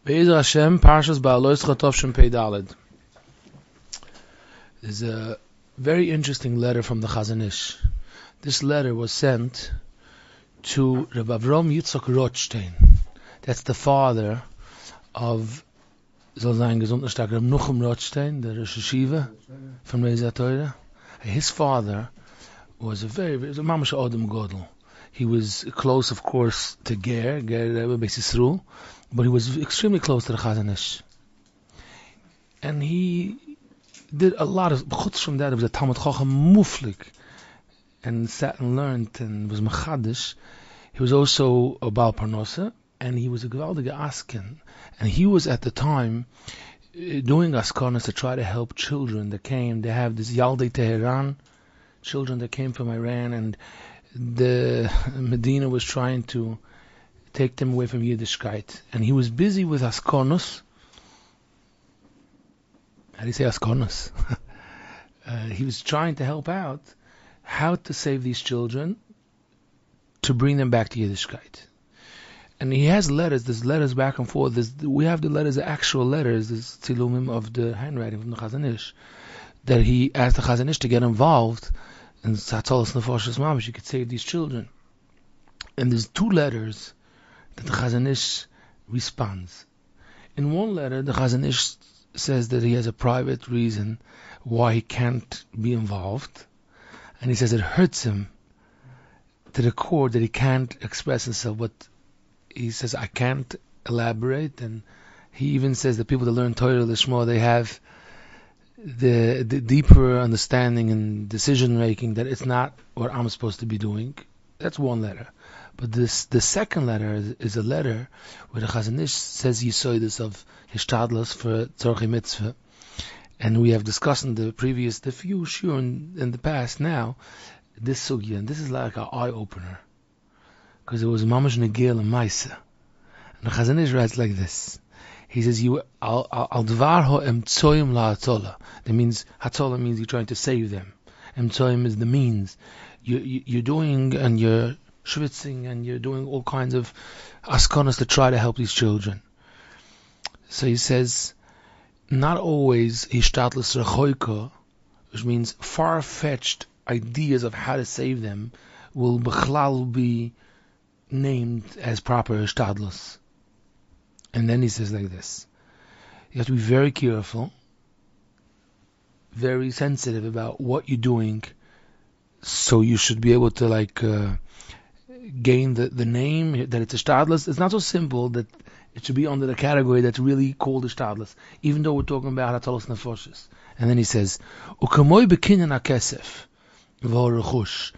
Be'ezer Hashem, Parshas Ba'alois Chotov Shem Pei Daled. There's a very interesting letter from the Chazon Ish. This letter was sent to Reb Avrom Yitzchok Rothstein. That's the father of soll sein gesund stark Reb Nuchem Rothstein, the Rosh Hashiva from Reizah Torah. His father was a mamash Adam Godel. He was close, of course, to Ger Rebbe Beis Yisroel, but he was extremely close to the Chazon Ish. And he did a lot of, chutz from that, it was a Talmud Chacham muflik, and sat and learned and was mechadish. He was also a Baal Parnosa, and he was a gewaldige asken. And he was at the time doing askanas to try to help children that came. They have this Yaldei Tehran, children that came from Iran, and the Medina was trying to take them away from Yiddishkeit. And he was busy with askanos. How do you say askanos? He was trying to help out how to save these children to bring them back to Yiddishkeit. And he has letters, there's letters back and forth. We have the letters, the actual letters, there's tzilumim of the handwriting from the Chazon Ish, that he asked the Chazon Ish to get involved in Satzolos Nefashos Mamish, he could save these children. And there's two letters that the Chazon Ish responds. In one letter, the Chazon Ish says that he has a private reason why he can't be involved. And he says it hurts him to the core that he can't express himself, but he says, I can't elaborate. And he even says that people that learn Torah Lishma, they have the deeper understanding and decision making that it's not what I'm supposed to be doing. That's one letter. But the second letter is a letter where the Chazon Ish says Yisoidus of Hishtadlos for Tzorchei Mitzvah. And we have discussed in the few sure in the past now, this sugya, and this is like an eye-opener. Because it was mamash negil and maisa. And the Chazon Ish writes like this. He says, al dvar ho emtsoyim la hatzola. That means, hatzola means you're trying to save them. Emtsoyim is the means. You're doing, and you're schwitzing, and you're doing all kinds of askanas to try to help these children. So he says, not always ishtatlis rechoika, which means far-fetched ideas of how to save them, will bechlal be named as proper ishtadlus. And then he says like this: you have to be very careful, very sensitive about what you're doing, so you should be able to gain the name that it's ishtadlus. It's not so simple that it should be under the category that's really called ishtadlus, even though we're talking about hatalos nefoshes. And then he says, ukamoy bekinyan hakesef v'horechush.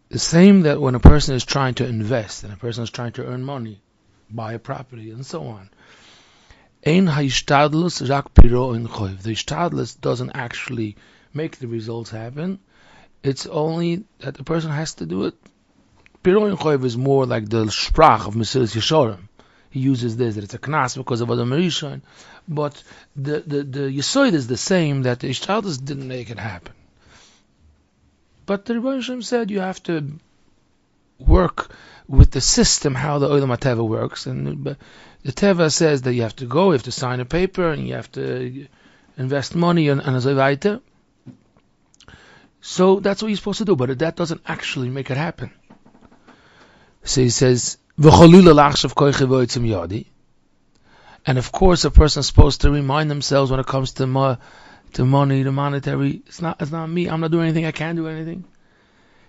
The same that when a person is trying to invest and a person is trying to earn money, buy a property, and so on. Ein ha'ishtadlus rak piro in choiv. The ishtadlus doesn't actually make the results happen. It's only that the person has to do it. Piro in choiv is more like the sprach of Mesilas Yesharim. He uses this, that it's a knas because of Adam Rishon. But the Yesod is the same, that the ishtadlus didn't make it happen. But the Rebbe Hashem said you have to work with the system, how the Olam HaTeva works. And the Teva says that you have to sign a paper, and you have to invest money and so weiter. So that's what you're supposed to do, but that doesn't actually make it happen. So he says, and of course a person is supposed to remind themselves when it comes to money, the monetary, it's not me, I'm not doing anything, I can't do anything.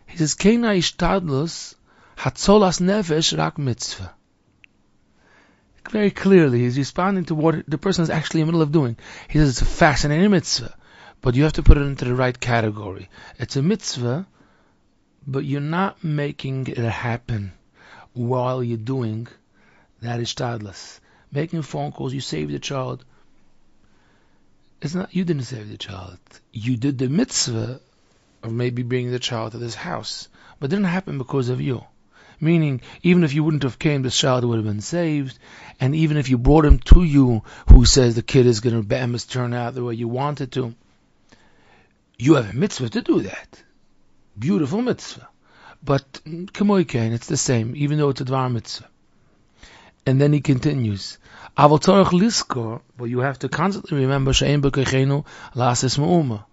He says, Keina ishtadlus hatzolas nefesh rak mitzvah. Very clearly, he's responding to what the person is actually in the middle of doing. He says it's a fascinating mitzvah, but you have to put it into the right category. It's a mitzvah, but you're not making it happen while you're doing that ishtadlus. Making phone calls, you save the child. It's not, you didn't save the child. You did the mitzvah of maybe bringing the child to this house, but it didn't happen because of you. Meaning, even if you wouldn't have came, the child would have been saved. And even if you brought him to you, who says the kid is going to turn out the way you want it to, you have a mitzvah to do that. Beautiful mitzvah. But, kamoikein, it's the same, even though it's a dvar mitzvah. And then he continues, Aval Torach Liskor, but you have to constantly remember She'en B'Kochenu La'asis Me'uma.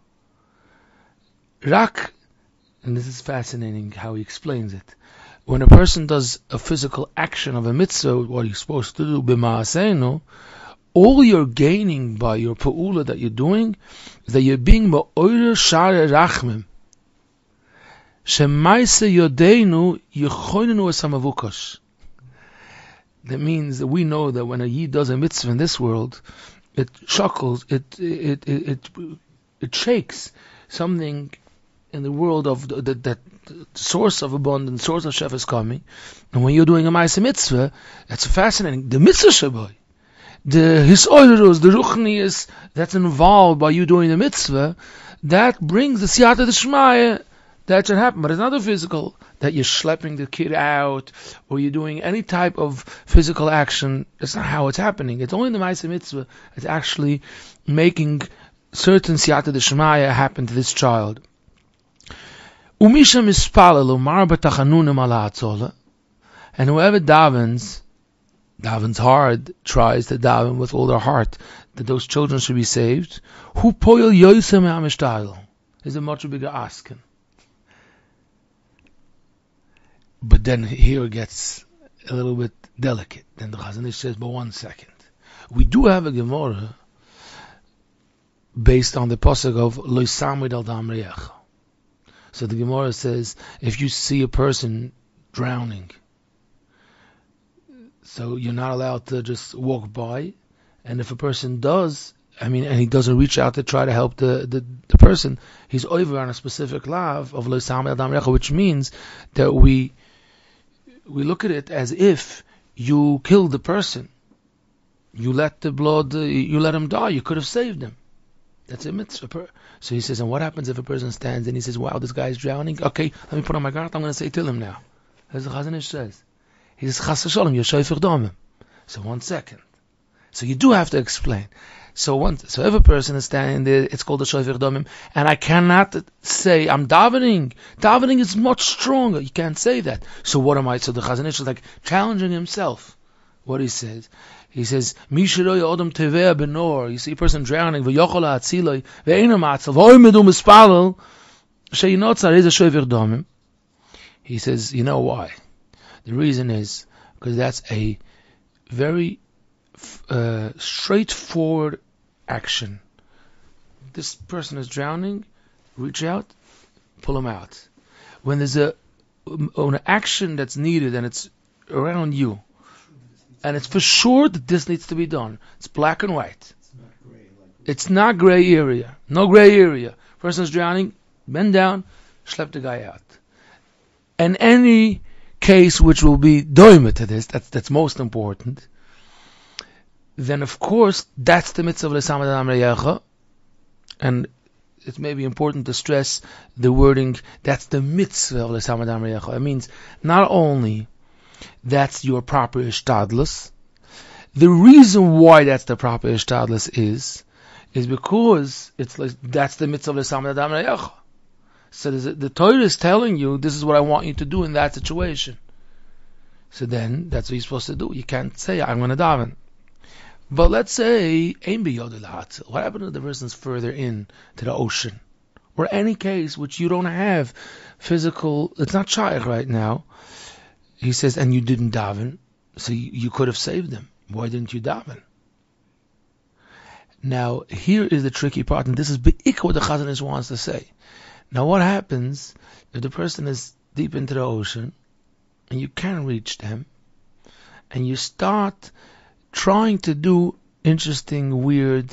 Rak, and this is fascinating how he explains it. When a person does a physical action of a mitzvah, what he's supposed to do, B'Ma'asenu, all you're gaining by your pa'ula that you're doing is that you're being Ma'oyer Share Rachmim. Shemaise Yodeinu Yechoinenu Esamavukosh. That means that we know that when a Yid does a mitzvah in this world, it shuckles, it shakes something in the world of that source of abundance, source of Shef is coming. And when you're doing a Ma'aseh mitzvah, that's fascinating. The mitzvah shaboy, the hisoirus, the ruchnius that's involved by you doing the mitzvah, that brings the siyata d'shmaya. That should happen, but it's not the physical, that you're schlepping the kid out, or you're doing any type of physical action. That's not how it's happening. It's only the Ma'aseh Mitzvah that's actually making certain siyata d'shmaya happen to this child. Umisha mispalelu mar b'tachanunim ala hatzola, and whoever davens hard, tries to daven with all their heart, that those children should be saved, hu poyel yoyse me'amishtayel, is a much bigger asking. But then here it gets a little bit delicate. Then the Chazon Ish says, but 1 second. We do have a Gemara based on the pasuk of Lo Samid al Dam Re'echa. So the Gemara says, if you see a person drowning, so you're not allowed to just walk by. And if a person does, and he doesn't reach out to try to help the person, he's over on a specific lav of Lo Samid al Dam Re'echa, which means that we look at it as if you killed the person. You let the blood, you let him die. You could have saved him. That's a mitzvah. So he says, and what happens if a person stands and he says, wow, this guy is drowning? Okay, let me put on my guard. I'm going to say till him now. As the Chazon Ish says. He says, Chas v'sholom, you're shayfer domim. So 1 second. So you do have to explain. So if a person is standing there, it's called a shayfer domim, and I cannot say I'm davening. Davening is much stronger. You can't say that. So what am I? So the Chazon Ish is like challenging himself. What he says, Mishiroy Odom Tevea Benor. You see a person drowning, v'yochola atziloi, ve'ena matzel, v'oimedu mispalel, she'inotzar is a shayfer domim. He says, you know why? The reason is because that's a very straightforward action. This person is drowning, reach out, pull him out. When there's an action that's needed and it's around you, and it's for sure that this needs to be done, it's black and white. It's not gray area. No gray area. Person's drowning, bend down, schlep the guy out. And any case which will be doime to this, that's most important, then of course that's the mitzvah of l'samad adam re'echa, and it may be important to stress the wording, that's the mitzvah of l'samad adam re'echa. It means not only that's your proper ishtadlus, the reason why that's the proper ishtadlus is because it's like, that's the mitzvah of l'samad adam re'echa. So the Torah is telling you, this is what I want you to do in that situation. So then, that's what you're supposed to do. You can't say, I'm going to daven. But let's say, what happened if the person's further in to the ocean? Or any case which you don't have physical, it's not shaykh right now. He says, and you didn't daven, so you could have saved them. Why didn't you daven? Now, here is the tricky part, and this is be'ik what the Chazon Ish wants to say. Now, what happens if the person is deep into the ocean, and you can't reach them, and you start trying to do interesting, weird,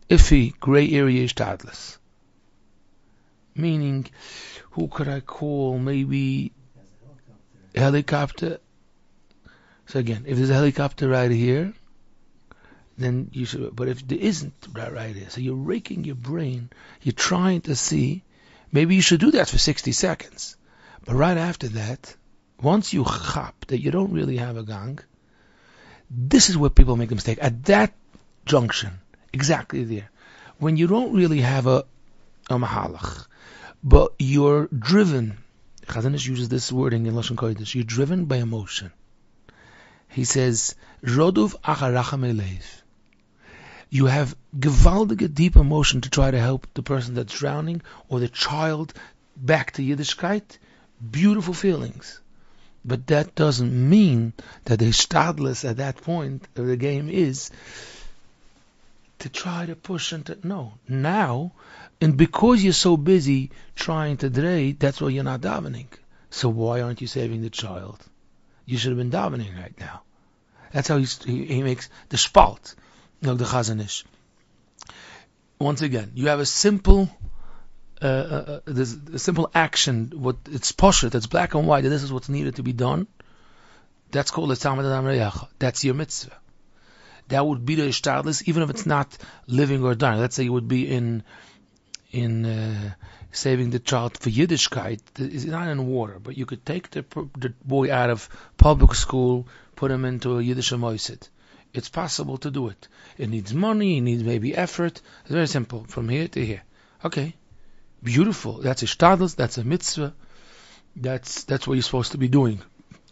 iffy, gray area ishtadlus? Meaning, who could I call? Maybe a helicopter. So again, if there's a helicopter right here, then you should, but if there isn't right here, so you're raking your brain, you're trying to see, maybe you should do that for 60 seconds. But right after that, once you chap that you don't really have a gang, this is where people make a mistake. At that junction, exactly there, when you don't really have a mahalach, but you're driven, Chazon Ish uses this wording in Lashon Kodesh, you're driven by emotion. He says, Roduv acharachem eleiv. You have gewaldige, deep emotion to try to help the person that's drowning or the child back to Yiddishkeit. Beautiful feelings. But that doesn't mean that the hishtadlus at that point of the game is to try to push and to, no. Now, and because you're so busy trying to drei, that's why you're not davening. So why aren't you saving the child? You should have been davening right now. That's how he makes the spalt, the Chazon Ish. Once again, you have a simple there's a simple action. What it's poshet, it's black and white. This is what's needed to be done. That's called a Talmud Adam Reyacha. That's your mitzvah. That would be the ishtadlis, even if it's not living or dying. Let's say you would be in saving the child for Yiddishkeit. It's not in water, but you could take the boy out of public school, put him into a Yiddish moiset. It's possible to do it. It needs money, it needs maybe effort. It's very simple, from here to here. Okay, beautiful. That's ishtadlis, that's a mitzvah. That's what you're supposed to be doing.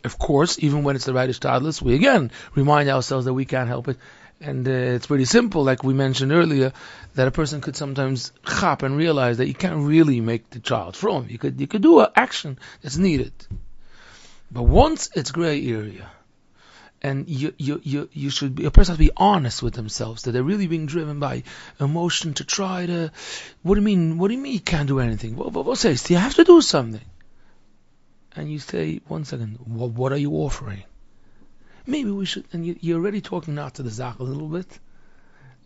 Of course, even when it's the right ishtadlis, we again remind ourselves that we can't help it. And it's pretty simple, like we mentioned earlier, that a person could sometimes chap and realize that you can't really make the child from. You could do an action that's needed. But once it's gray area, and you should be, a person has to be honest with themselves that they're really being driven by emotion to try to. What do you mean? What do you mean you can't do anything? What says you have to do something? And you say, 1 second, what are you offering? Maybe we should, and you're already talking now to the Zach a little bit.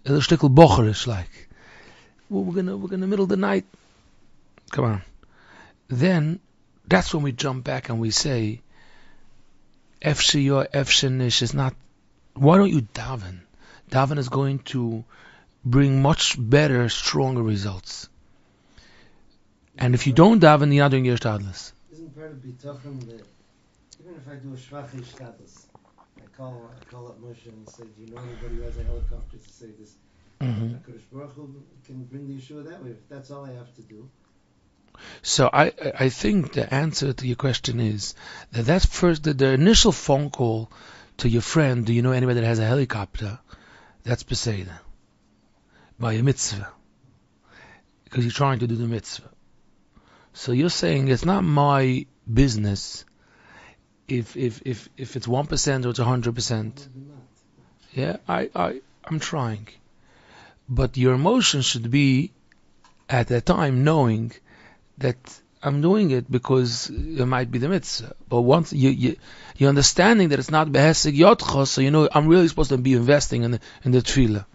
A little shtickle bocherish, like, well, we're gonna middle of the night. Come on. Then, that's when we jump back and we say, Efshiyo, Efshenish is not, why don't you daven? Daven is going to bring much better, stronger results. And if you don't daven, you're not doing your shtadlis. Isn't part of bitachon that even if I do a shvach shtadlis, I call up Moshe and say, do you know anybody who has a helicopter to say this? HaKadosh Baruch Hu can bring the Yeshua that way, if that's all I have to do. So I think the answer to your question is that that's first, the initial phone call to your friend, do you know anybody that has a helicopter? That's Peseda. By a mitzvah. Because you're trying to do the mitzvah. So you're saying it's not my business if it's 1% or it's 100%. Yeah, I'm trying. But your emotion should be at that time knowing that I'm doing it because it might be the mitzvah. But once you're understanding that it's not behesig yotcha, so you know I'm really supposed to be investing in the tefillah.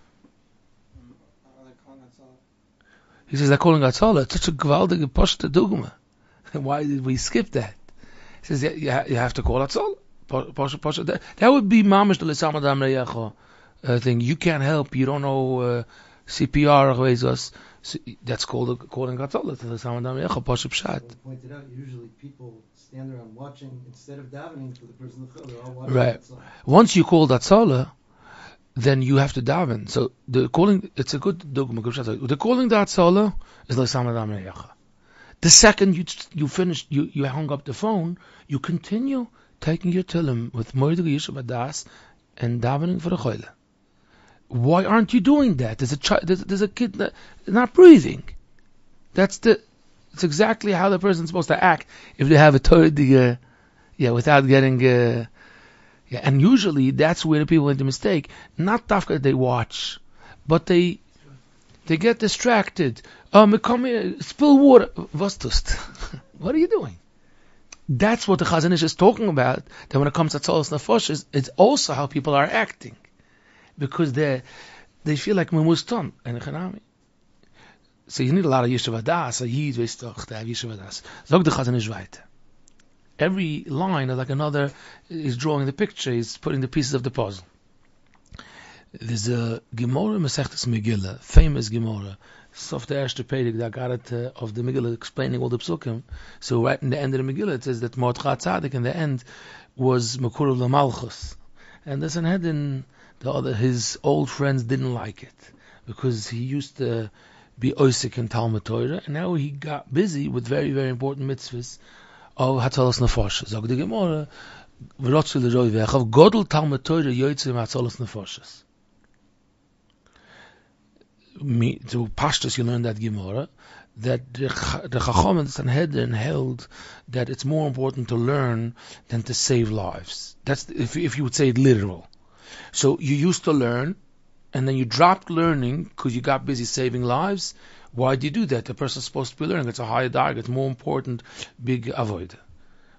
He says, they're calling Atzola. It's such a gewaldige poshte dugma. Why did we skip that? He says, you have to call Atzola. That would be mamish the L'Samad Amreyecho thing. You can't help. You don't know CPR or Rezos. So that's called calling Atzola to L'Samad Amreyecho. Poshe Pshat. Pointed out, usually people stand around watching instead of davening for the person who they're all watching. Right. Atzola. Once you call Atzola, then you have to daven. So the calling, it's a good dogma. The calling the Atzola is L'Samad Amreyecha. The second you finish, you hung up the phone, you continue taking your Tillim with Moedig Yishuv Adas and davening for the Choyle. Why aren't you doing that? There's a kid that is not breathing. It's exactly how the person's supposed to act if they have a Torah, without getting. And usually that's where the people make the mistake. Not Tafkid they watch, but they get distracted. Come here, spill water. Was tust? What are you doing? That's what the Chazon Ish is talking about. That when it comes to Tzolos Nefoshes, it's also how people are acting, because they feel like memuston and echanami. So you need a lot of Yishuv Adas. A Yid weiß doch to have Yishuv Adas. Zog the Chazon Ish weiter. Every line is like another, is drawing the picture, is putting the pieces of the puzzle. There's a Gemara Masechtas Megillah, famous Gemara, Sof the Erste Pedig, that got it of the Megillah explaining all the psukim. So right in the end of the Megillah it says that Mordechai Tzaddik in the end was Mekurav LaMalchus. And there's an head in the other, his old friends didn't like it, because he used to be Oisik in Talmud Torah, and now he got busy with very, very important mitzvahs of Hatzalas Nefesh. Zog the Gemara, v'rotzu l'roi v'echav godel Talmud Torah yoytze ma'atzolos nefoshes. To Pashtus, you learn that Gemara, that the Chacham and Sanhedrin held that it's more important to learn than to save lives. That's if you would say it literal. So you used to learn, and then you dropped learning because you got busy saving lives. Why do you do that? The person's supposed to be learning. It's a higher darg. It's more important. Big avoid.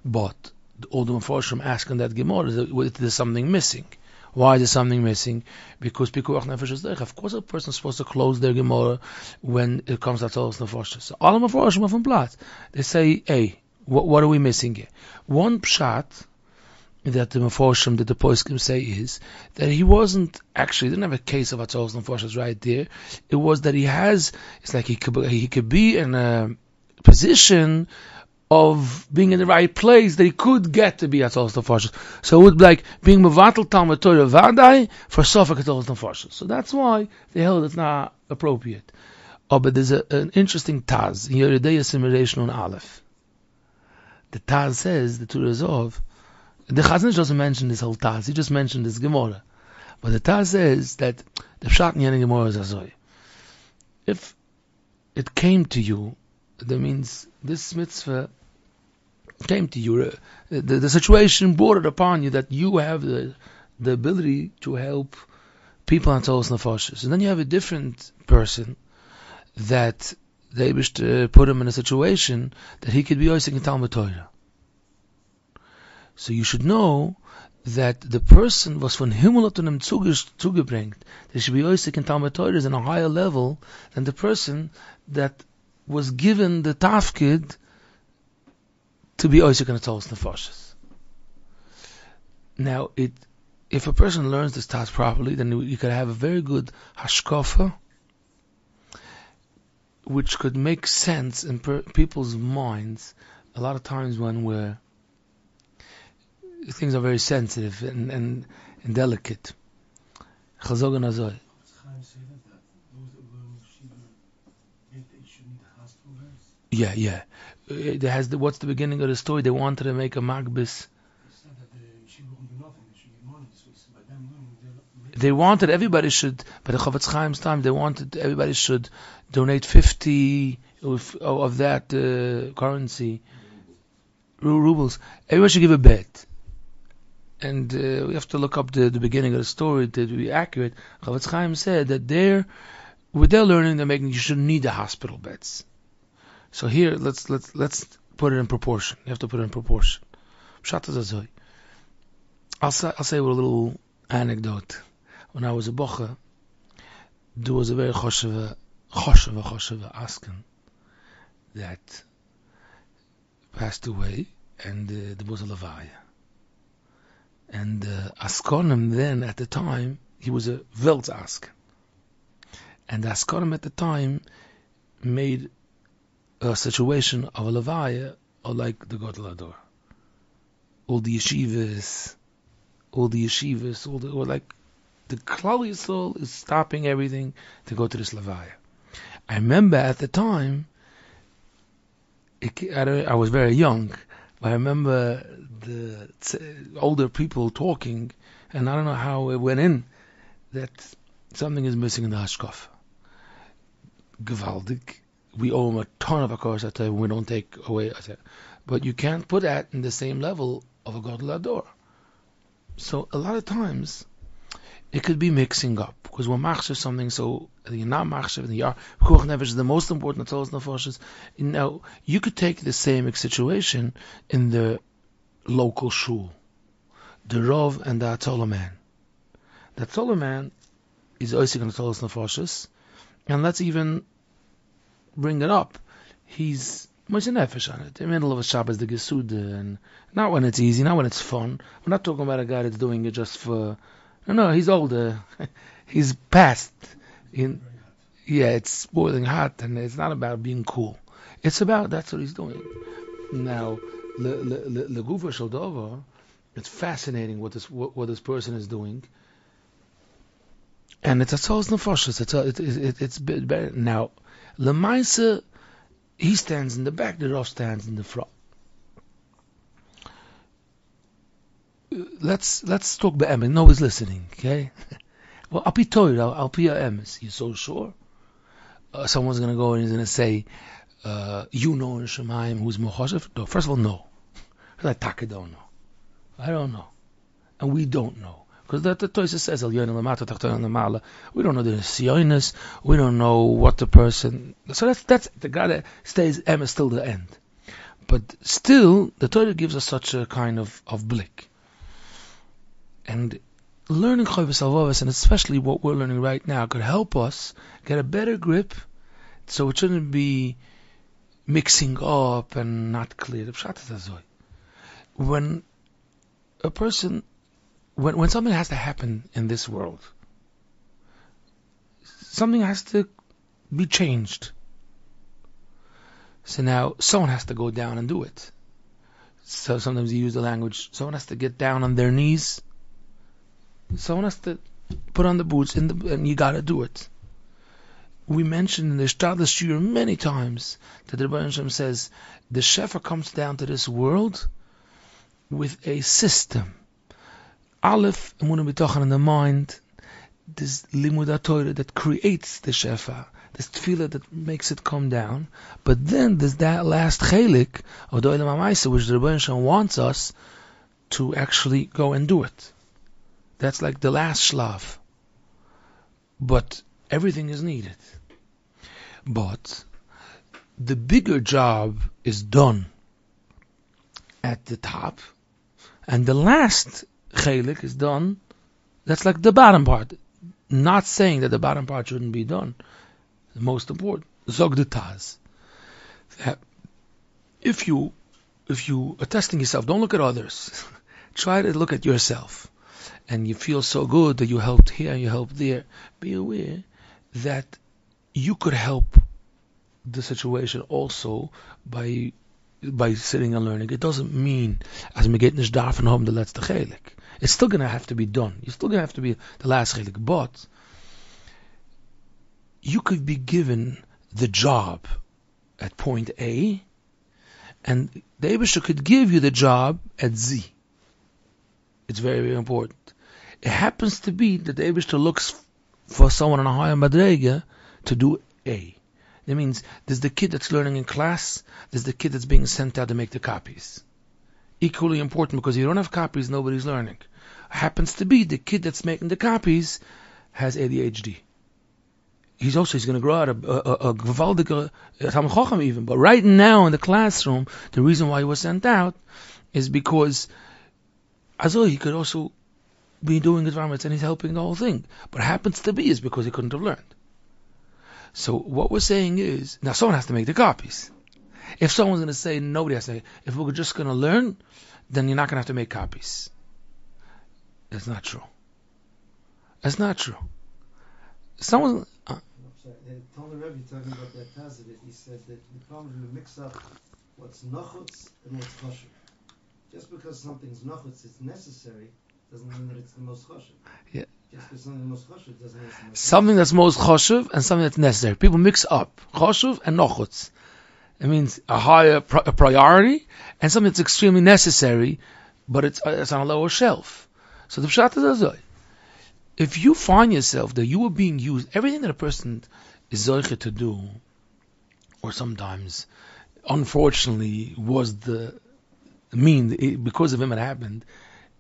But all the Mefarshim asking that Gemara, there's something missing. Why is there something missing? Because Pikuach Nefesh is there. Of course, a person is supposed to close their Gemara when it comes to Atzolos Nefesh. So all the Mefarshim are from Platz. They say, hey, what are we missing here? One pshat that the Mefarshim, that the Poskim say is that he didn't have a case of Atzolos Nefesh right there. It was that it's like he could be in a position of being in the right place that he could get to be Atzolos Nefesh. So it would be like being Mevatel Talmud Torah Vadai for Sofak Atzolos Nefesh. So that's why they held it's not appropriate. Oh, but there's an interesting Taz in Yeridei Assimilation on Aleph. The Taz says, the Turazov, the Chazon doesn't mention this whole Taz, he just mentioned this Gemara. But the Taz says that the Pshat in Yeridei Gemara is Azoy. If it came to you, that means this mitzvah came to you, the situation brought it upon you that you have the ability to help people on Atzolos Nefesh. And then you have a different person that they wish to put him in a situation that he could be Oisik in Talmud Torah. So you should know that the person was von Himmel hat ihm zugebringt. They should be Oisik in Talmud Torah is on a higher level than the person that was given the Tafkid to be Oisik in Atzolos Nefesh. Now, if a person learns this task properly, then you could have a very good hashkafa, which could make sense in people's minds. A lot of times when things are very sensitive and delicate. Chazon Azoy. Yeah. What's the beginning of the story? They wanted to make a magbis. They wanted everybody should, by the Chavetz Chaim's time, they wanted everybody should donate 50 of that currency, rubles. Everybody should give a bet. And we have to look up the beginning of the story to be accurate. Chavetz Chaim said that with their learning, they're making you shouldn't need the hospital beds. So here, let's put it in proportion. You have to put it in proportion. I'll say with a little anecdote. When I was a bocher, there was a very choshev asken that passed away, and there was a levaya. And askonim then at the time, he was a Welt asken, and the askonim at the time made a situation of a levaya or like the Godel Ador. All the yeshivas, or like the Klal Yisrael is stopping everything to go to this levaya. I remember at the time, I was very young, but I remember the older people talking, and I don't know how it went in, that something is missing in the hashkaf. Gewaldig. We owe him a ton of a course, I tell you, we don't take away. But you can't put that in the same level of a Godel Ador. So a lot of times, it could be mixing up, because we're machshav something, so you're not machshav, and you are Pekuach Nefesh is the most important Atzolos Nefesh. Now, you could take the same situation in the local shul, the Rov and the Atzolah man. The Atzolah man is Oisik on Atzolos Nefesh, and let's even bring it up. He's Moshe Nefesh on it. In the middle of a Shabbos, the Gesuda, and not when it's easy, not when it's fun. We're not talking about a guy that's doing it just for. No, he's older. He's past. It's boiling hot, and it's not about being cool. It's about that's what he's doing. Now, the Gufa Shaldova, it's fascinating what this person is doing, and it's a Atzolos Nefesh. It's better now. Lemaisa, he stands in the back, the Rav stands in the front. let's talk be'emes. Nobody's listening, okay? Well, I'll be told. I'll be a emes. You so sure? Someone's gonna go and he's gonna say, you know in Shemaim who's Mohoshev? No, first of all, no. Because I don't know. I don't know. And we don't know. Because the Toisa says, we don't know the Sionis, we don't know what the person... So that's the guy that stays emes till the end. But still, the Torah gives us such a kind of blick. And learning Chovos Halevavos, and especially what we're learning right now, could help us get a better grip, so it shouldn't be mixing up and not clear. When a person, when something has to happen in this world, something has to be changed. So now someone has to go down and do it. So sometimes you use the language, someone has to get down on their knees. Someone has to put on the boots, and you gotta do it. We mentioned in the Shtadlis Shur many times that the Rebbe Hashem says the Shefa comes down to this world with a system. Aleph, Emunah B'tochen in the mind, this Limud HaTorah that creates the Shefa, this Tefillah that makes it come down. But then there's that last Chelik of the Olam HaMaaseh, which the Rebbe Hashem wants us to actually go and do it. That's like the last shlav. But everything is needed. But the bigger job is done at the top, and the last chelik is done. That's like the bottom part. Not saying that the bottom part shouldn't be done. The most important. Zog the Taz. If you are testing yourself, don't look at others. Try to look at yourself. And you feel so good that you helped here, you helped there. Be aware that you could help the situation also by sitting and learning. It doesn't mean as we get nicht davon home the letzte chelik. It's still going to have to be done. You're still going to have to be the last chelik. But you could be given the job at point A, and the Eibusher could give you the job at Z. It's very, very important. It happens to be that the Eibusher looks for someone on a higher madrega to do A. That means there's the kid that's learning in class, there's the kid that's being sent out to make the copies. Equally important, because if you don't have copies, nobody's learning. Happens to be the kid that's making the copies has ADHD. He's going to grow out a gewaldige Talmid Chacham even. But right now in the classroom, the reason why he was sent out is because he could also be doing environments and he's helping the whole thing. But happens to be is because he couldn't have learned. So what we're saying is, now someone has to make the copies. If someone's going to say nobody has to, if we're just going to learn, then you're not going to have to make copies. That's not true. That's not true. Someone. Told the Rebbe talking about that positive. He said that the problem is we mix up what's nachutz and what's choshev. Just because something's nachutz, it's necessary, doesn't mean that it's the most choshev. Yeah. Just because something most choshev doesn't mean it's the most something that's most choshev and something that's necessary. People mix up choshev and nachutz. It means a higher a priority and something that's extremely necessary, but it's on a lower shelf. So the pshat is azoi. If you find yourself that you are being used, everything that a person is zoiche to do, or sometimes, unfortunately, was the because of him it happened,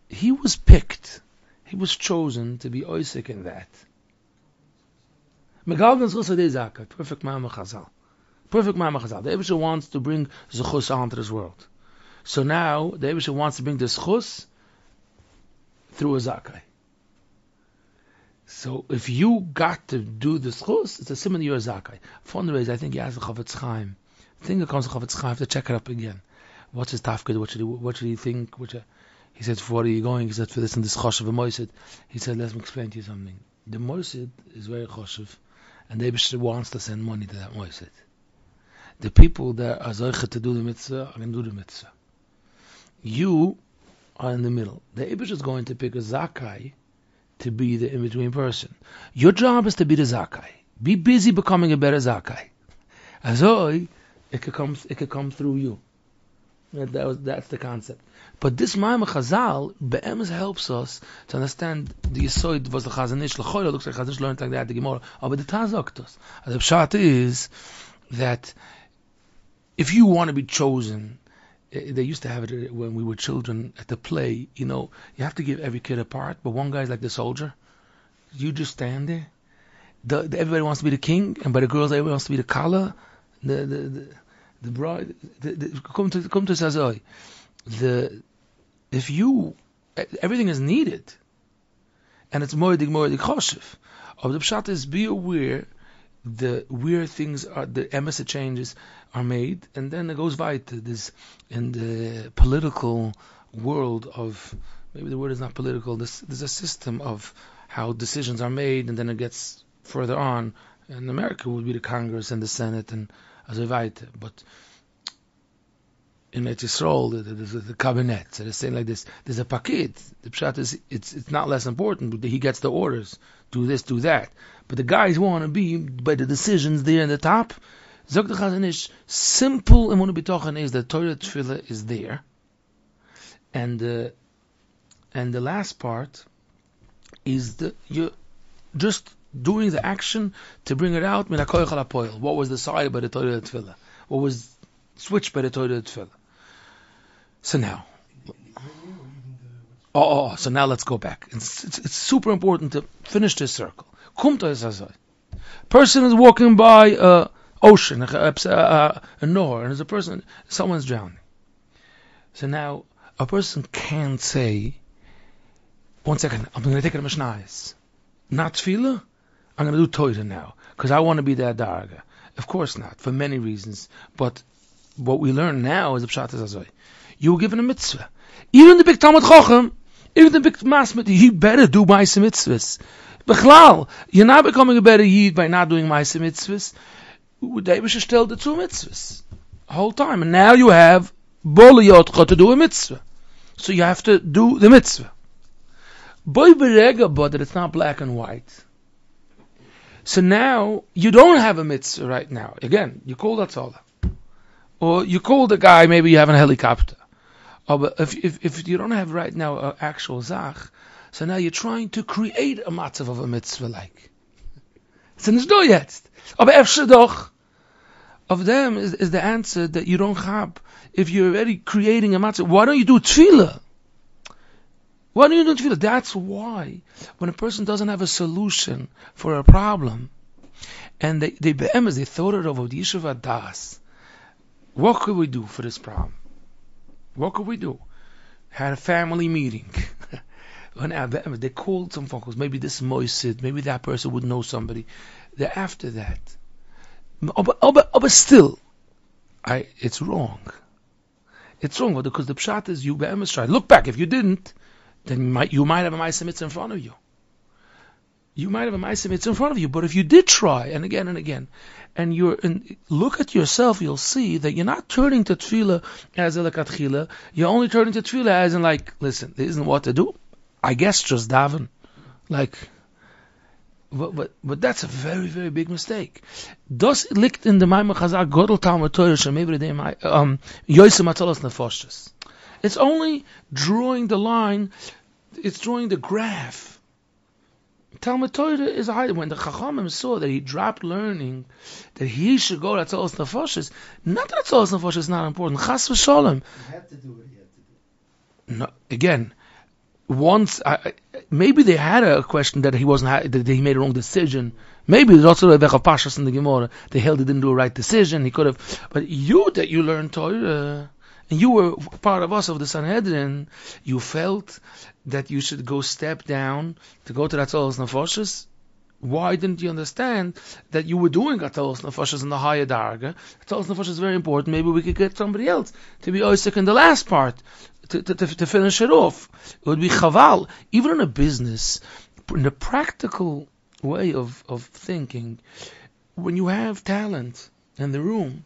he was picked, he was chosen to be oisik in that. Perfect ma'am chazal. Perfect ma'am chazal. The Eibusher wants to bring zechus onto this world. So now, the Eibusher wants to bring the zechus through a zakai. So if you got to do the schus, it's a similar to your zakai. Fundraise, I think he asked the Chavetz Chaim. I think it comes to Chavetz Chaim. I have to check it up again. What's his tafkid? What should he think? He said, for what are you going? He said, for this and this choshev and moisid. He said, let me explain to you something. The moisid is very choshev, and the Eibusher wants to send money to that moisid. The people that are zoiche to do the mitzvah are going to do the mitzvah. You are in the middle. The Eibusher is going to pick a zakai to be the in-between person. Your job is to be the zakai. Be busy becoming a better zakai. Azoi, it could come through you. That's the concept. But this Maimon Chazal, Be'emes helps us to understand the Yisoid was the Chazon Ish. L'choira looks like Chazon Ish learned like that, the Gemara. But the Tazoktos. The Pshat is that if you want to be chosen, they used to have it when we were children at the play, you have to give every kid a part, but one guy's like the soldier. You just stand there. Everybody wants to be the king, and by the girls, everybody wants to be the Kala, the bride. Come to Sazoi. Everything is needed, and it's moedik choshev. Of the pshat is be aware where things are, the emes changes are made, and then it goes weiter. This in the political world of, maybe the word is not political. There's a system of how decisions are made, and then it gets further on. In America, would be the Congress and the Senate and as a weiter, but in Eretz Yisrael, there's the cabinet. So they're saying like this: there's a pakid. The pshat is it's not less important. He gets the orders: do this, do that. But the guys want to be by the decisions there in the top. Zok the Chazon Ish, simple emunah b'tochen is that Torah Tefillah is there, and the last part is you're just doing the action to bring it out. Min hakoyach al hapoel. What was decided by the Torah Tefillah? What was switched by the Torah Tefillah? So now, so now let's go back. It's super important to finish this circle. Person is walking by a ocean, a nor, and there's a person, someone's drowning. So now, a person can't say, 1 second, I'm going to take it to Mishnayos. Not Tefillah, I'm going to do Torah now, because I want to be that Darga. Of course not, for many reasons. But what we learn now is the Pshat Azoi. You were given a mitzvah. Even the big Talmud Chochem, even the big Masmid, he better do Ma'aseh mitzvahs. Bechlal, you're not becoming a better Yid by not doing Ma'aseh mitzvahs. David should tell the 2 mitzvahs the whole time. And now you have Boliyotcha to do a mitzvah. So you have to do the mitzvah. Boy berega, but that it's not black and white. So now you don't have a mitzvah right now. Again, you call that Tzala. Or you call the guy, maybe you have a helicopter. But if you don't have right now an actual zach, so now you're trying to create a matzav of a mitzvah like. It's nicht do jetzt. Aber efshe doch. Of them is the answer that you don't have. If you're already creating a matzav, why don't you do tefillah? Why don't you do tefillah? That's why when a person doesn't have a solution for a problem, and they thought it over the Yeshiva Das. What could we do for this problem? What could we do? Had a family meeting. They called some folks. Maybe this moisid, maybe that person would know somebody. They're after that. But still, it's wrong. It's wrong because the pshat is you be'emes try. Look back. If you didn't, then you might have a ma'aseh mitzvah in front of you. You might have a ma'aseh mitzvah in front of you. But if you did try and again, and look at yourself, you'll see that you're not turning to tefillah as a lekatchila. You're only turning to tefillah as in like, listen, there isn't what to do. I guess just daven. But that's a very, very big mistake. Das liegt in the Maimon Chazal Godel Talmud Torah Shemevre Dem Yosem Atzalos Nefoshes. It's only drawing the line. It's drawing the graph. Talmud Torah is a high. When the Chachamim saw that he dropped learning, that he should go to Atzalos Nefoshes, not that Atzalos Nefoshes is not important. Chas v'sholem. He had to do what he had to do. No, again. Once, maybe they had a question that he wasn't, that he made a wrong decision. Maybe there's also a Vech of Pashas in the Gemara. They held he didn't do a right decision. He could have, but you learned Torah, and you were part of us of the Sanhedrin. You felt that you should go step down to go to Atzalos Nefoshes. Why didn't you understand that you were doing Atzalos Nefoshes in the higher darga? Atzalos Nefoshes is very important. Maybe we could get somebody else to be Oisik in the last part. To finish it off. It would be chaval. Even in a business, in the practical way of thinking, when you have talent in the room,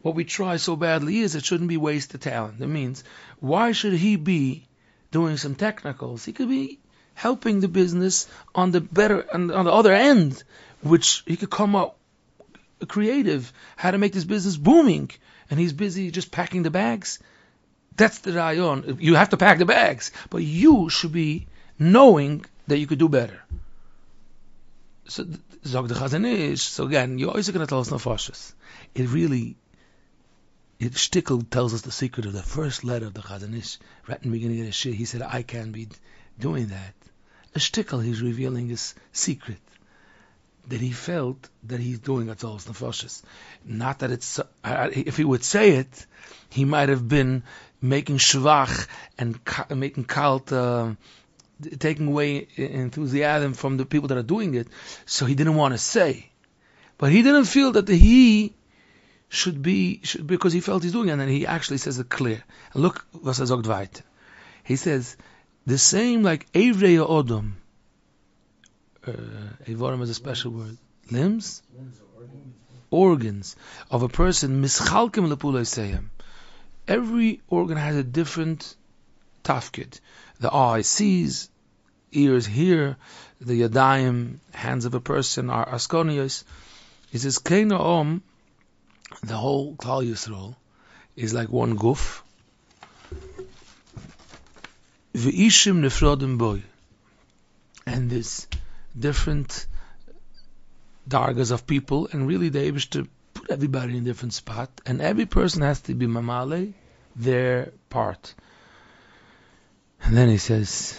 what we try so badly is it shouldn't be wasted talent. That means, why should he be doing some technicals? He could be helping the business on the other end, which he could come up creative how to make this business booming, and he's busy just packing the bags. That's the rayon. You have to pack the bags, but you should be knowing that you could do better. So, Zog the Chazon Ish. So again, you're always going to tell us nefashos. Shtickle tells us the secret of the first letter of the Chazon Ish. Right in the beginning of the shir, he said, I can't be doing that. A shtickle, he's revealing his secret. That he felt that he's doing Atzolos Nefashos. Not that it's, if he would say it, he might have been making shvach and making kalt, taking away enthusiasm from the people that are doing it. So he didn't want to say. But he didn't feel that he should be, because he felt he's doing it, and then he actually says it clear. And look what er sagt weiter. He says, the same like Evrei Odom, Evorim is a special word. Limbs? Organs of a person. Mischalkim lepulei seyem. Every organ has a different tafkid. The eye sees, ears hear, the yadayim, hands of a person are askonios. He says, Keina Om, the whole Klal Yisrael is like one guf. V'ishim nefrodim boy. And this different dargas of people, and really they wish to put everybody in a different spot, and every person has to be mamale their part. And then he says,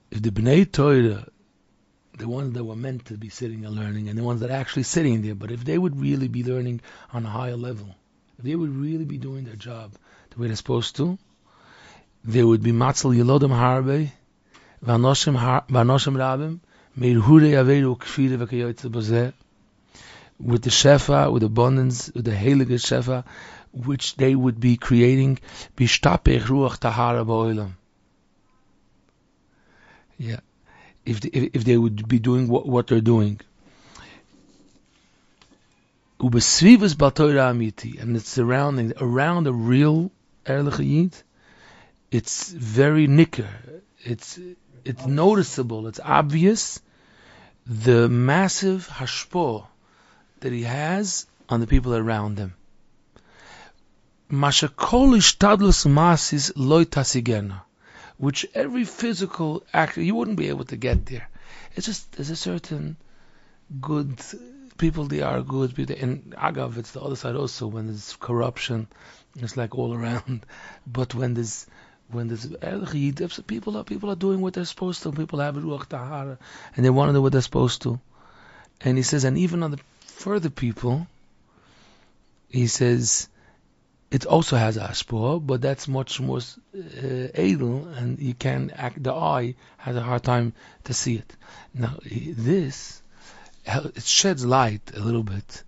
if the Bnei Torah, the ones that were meant to be sitting and learning, and the ones that are actually sitting there, but if they would really be learning on a higher level, if they would really be doing their job the way they're supposed to, they would be matzel yelodem harbe, vanoshim rabim, with the shefa, with abundance, with the heilige shefa, which they would be creating, bishtapech ruach tahara ba'olam. Yeah, if they would be doing what they're doing, ubesvivus b'Torah amiti, and it's surrounding around the real Erlich Yid. It's very nicker. It's noticeable, it's obvious, the massive hashpo that he has on the people around him. Mashakol ishtadlus masis loy tasigena, which every physical act, you wouldn't be able to get there. It's just, there's a certain good people, they are good people, and Agav, it's the other side also, when there's corruption, it's like all around, but when there's people are doing what they're supposed to. People have ruach tahara, and they want to do what they're supposed to. And he says, and even on the further people, he says, it also has ashpah, but that's much more edel, and you can act. The eye has a hard time to see it. Now, this it sheds light a little bit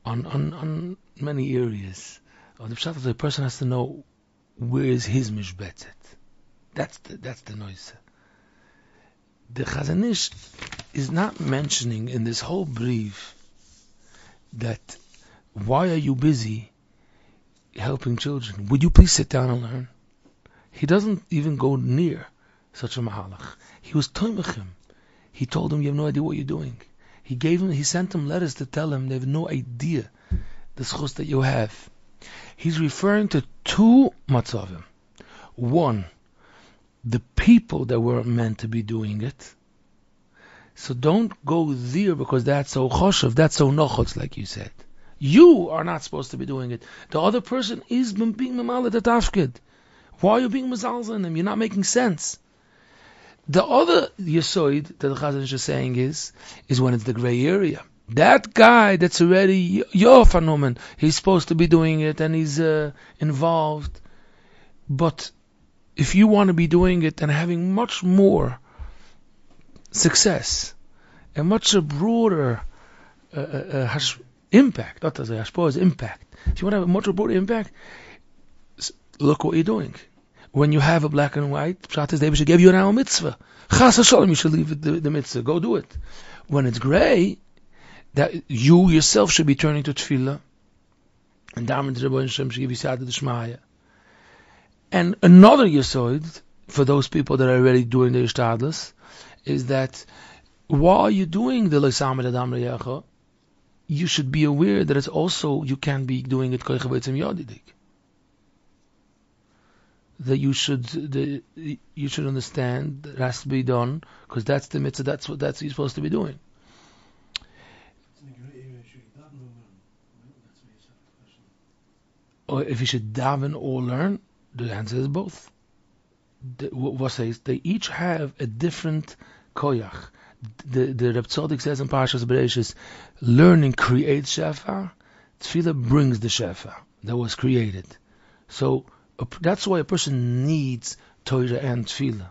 on many areas. The pshat of the person has to know where is his mishbetzet. That's the noise. The Chazon Ish is not mentioning in this whole brief that why are you busy helping children? Would you please sit down and learn? He doesn't even go near such a mahalach. He was toimach him. He told him, you have no idea what you're doing. He sent him letters to tell him they have no idea the schus that you have. He's referring to two matzavim. One, the people that were meant to be doing it. So don't go there because that's so choshev, that's so nochotz, like you said. You are not supposed to be doing it. The other person is being memalet at Tafkid. Why are you being mezalzel in him? You're not making sense. The other yesoid that the Chazon is saying is when it's the gray area. That guy that's already your phenomenon, he's supposed to be doing it and he's involved. But if you want to be doing it and having much more success and much broader impact, not as I suppose impact. If you want to have a much broader impact, look what you're doing. When you have a black and white, Pshat is they should give you an al mitzvah. Chas v'shalom, you should leave the mitzvah. Go do it. When it's gray, that you yourself should be turning to tefillah, and Damen to Rebbeinu Shem should give you Siyata D'Shmaya. And another yesod for those people that are already doing the ishtadlus is that while you're doing the L'Samed Adam Re'echa, you should be aware that it's also, you can be doing it koich v'etzem yodidik. That you should understand that it has to be done, because that's the mitzvah, that's what you're supposed to be doing. Or if you should daven or learn, the answer is both. What says? They each have a different koyach. The Reb Tzadok says in Parshas Bereishis, learning creates shefa, tefillah brings the shefa that was created. So that's why a person needs Torah and tefillah.